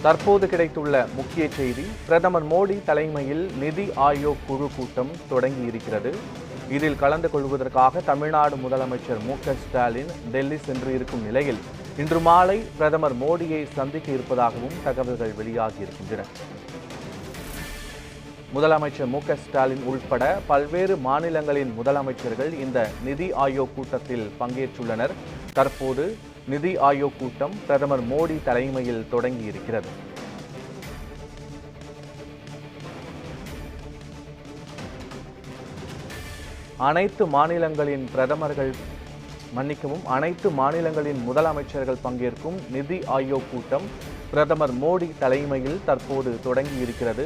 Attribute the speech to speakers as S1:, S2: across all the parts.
S1: தற்போது கிடைத்துள்ள முக்கிய செய்தி, பிரதமர் மோடி தலைமையில் நிதி ஆயோக் குழு கூட்டம் தொடங்கி இருக்கிறது. இதில் கலந்து கொள்வதற்காக தமிழ்நாடு முதலமைச்சர் மு.க.ஸ்டாலின் டெல்லி சென்று இருக்கும் நிலையில் இன்று மாலை பிரதமர் மோடியை சந்திக்க இருப்பதாகவும் தகவல்கள் வெளியாகி இருக்கின்றன. முதலமைச்சர் மு.க.ஸ்டாலின் உள்பட பல்வேறு மாநிலங்களின் முதலமைச்சர்கள் இந்த நிதி ஆயோக் கூட்டத்தில் பங்கேற்றுள்ளனர். தற்போது நிதி ஆயோக் கூட்டம் பிரதமர் மோடி தலைமையில் தொடங்கி இருக்கிறது. அனைத்து மாநிலங்களின் முதலமைச்சர்கள் பங்கேற்கும் நிதி ஆயோக் கூட்டம் பிரதமர் மோடி தலைமையில் தற்போது தொடங்கி இருக்கிறது.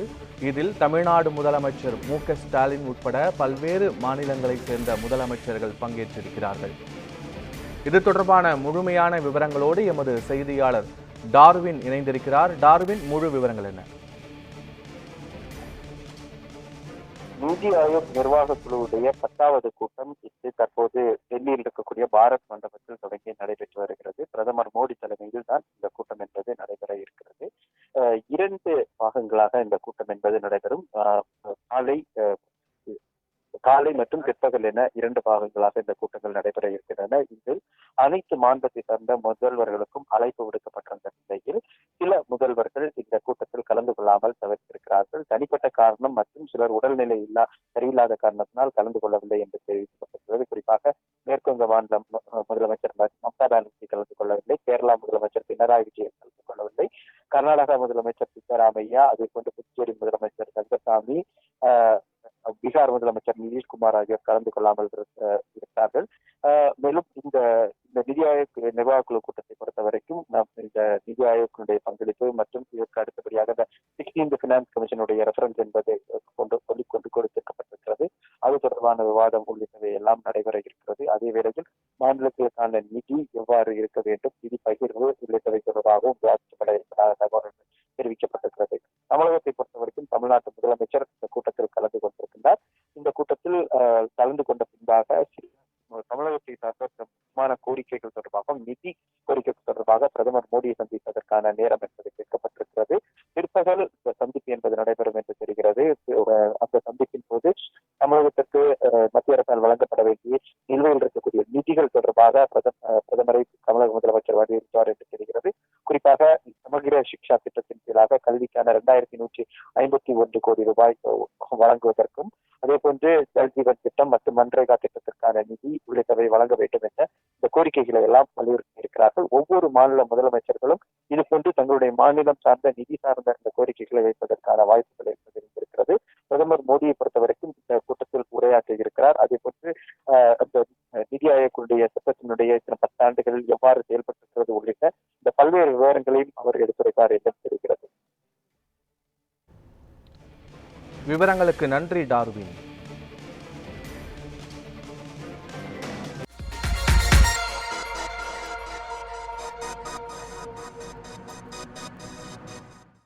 S1: இதில் தமிழ்நாடு முதலமைச்சர் மு.க.ஸ்டாலின் உட்பட பல்வேறு மாநிலங்களைச் சேர்ந்த முதலமைச்சர்கள் பங்கேற்றிருக்கிறார்கள். இது தொடர்பான முழுமையான விவரங்களோடு எமது செய்தியாளர் டார்வின் இணைந்திருக்கிறார். டார்வின், முழு விவரங்கள் என்ன?
S2: நிதி ஆயோக் நிர்வாக குழுவுடைய 10வது கூட்டம் இன்று தற்போது டெல்லியில் இருக்கக்கூடிய பாரத் மண்டபத்தில் தொடங்கி நடைபெற்று வருகிறது. பிரதமர் மோடி தலைமையில் தான் இந்த கூட்டம் என்பது நடைபெற இருக்கிறது. 2 பாகங்களாக இந்த கூட்டம் என்பது நடைபெறும். காலை மற்றும் பிற்பகல் என 2 பாகங்களாக இந்த கூட்டங்கள் நடைபெற இருக்கின்றன. இதில் அனைத்து மாநிலத்தை சார்ந்த முதல்வர்களுக்கும் அழைப்பு விடுக்கப்பட்டிருந்த நிலையில் சில முதல்வர்கள் இந்த கூட்டத்தில் கலந்து கொள்ளாமல் தவிர்த்திருக்கிறார்கள். தனிப்பட்ட காரணம் மற்றும் சிலர் உடல்நிலை சரியில்லாத காரணத்தினால் கலந்து கொள்ளவில்லை என்று தெரிவிக்கப்பட்டிருக்கிறது. குறிப்பாக மேற்குவங்க மாநில முதலமைச்சர் மம்தா பானர்ஜி கலந்து கொள்ளவில்லை, கேரளா முதலமைச்சர் பினராயி விஜயன் கலந்து கொள்ளவில்லை, கர்நாடகா முதலமைச்சர் சித்தராமையா, அதே போன்று புதுச்சேரி முதலமைச்சர் ரங்கசாமி, பீகார் முதலமைச்சர் நிதிஷ்குமார் ஆகியோர் கலந்து கொள்ளாமல் இருக்கிறார்கள். மேலும் இந்த நிதி ஆயோக் நிர்வாக குழு கூட்டத்தை பொறுத்த வரைக்கும் இந்த நிதி ஆயோக்கினுடைய பங்களிப்பு மற்றும் இதற்கு அடுத்தபடியாக இந்த 16th ஃபினான்ஸ் கமிஷனுடைய ரெஃபரன்ஸ் என்பதை கொண்டு கொடுத்திருக்கப்பட்டிருக்கிறது. அது தொடர்பான விவாதம் உள்ளிட்டவை எல்லாம் நடைபெற இருக்கிறது. அதே வேளையில் மாநிலத்திற்கான நிதி எவ்வாறு இருக்க வேண்டும், நிதி பகிர்வு உள்ளிட்டவை தொடர்பாகவும் விவாதிக்கப்பட இருப்பதாக தகவல் தெரிவிக்கப்பட்டிருக்கிறது. தமிழகத்தை பொறுத்த வரைக்கும் தமிழ்நாட்டு முதலமைச்சர் இந்த கூட்டத்தில் கலந்து கொண்டிருக்கின்றார். இந்த கூட்டத்தில் கலந்து கொண்ட பின்பாக தமிழகத்தை சார்ந்த முக்கியமான கோரிக்கைகள் தொடர்பாகவும் நிதி கோரிக்கைகள் தொடர்பாக பிரதமர் மோடியை சந்திப்பதற்கான நேரம் என்பது கேட்கப்பட்டிருக்கிறது. பிற்பகல் சந்திப்பு என்பது நடைபெறும் என்று தெரிகிறது. அந்த சந்திப்பின் போது தமிழகத்திற்கு மத்திய அரசால் வழங்கப்பட வேண்டிய நிலுவையில் இருக்கக்கூடிய நிதிகள் தொடர்பாக பிரதமரை தமிழக முதலமைச்சர் வலியுறுத்துவார் என்று தெரிகிறது. குறிப்பாக சமகிர சிக்ஷா திட்டத்தின் கீழாக கல்விக்கான 2151 கோடி ரூபாய் வழங்குவதற்கும், அதே போன்று ஜல் ஜீவன் திட்டம் மற்றும் மன்ரேகா திட்டத்திற்கான நிதி உள்ளிட்டவை வழங்க வேண்டும் என்ற இந்த கோரிக்கைகளை எல்லாம் வலியுறுத்தி இருக்கிறார்கள். ஒவ்வொரு மாநில முதலமைச்சர்களும் இது போன்று தங்களுடைய மாநிலம் சார்ந்த நிதி சார்ந்த இந்த கோரிக்கைகளை வைப்பதற்கான வாய்ப்புகள் என்பது இருக்கிறது. பிரதமர் மோடியை பொறுத்தவரைக்கும் இந்த கூட்டத்தில் உரையாற்ற இருக்கிறார். அதே போன்று அந்த நிதி ஆயோக்குடைய திட்டத்தினுடைய 10 ஆண்டுகளில் எவ்வாறு செயல்பட்டிருக்கிறது உள்ளிட்ட இந்த பல்வேறு விவரங்களையும் அவர் எடுத்துரைப்பார் என்று தெரிகிறது.
S1: விவரங்களுக்கு நன்றி டார்வின்.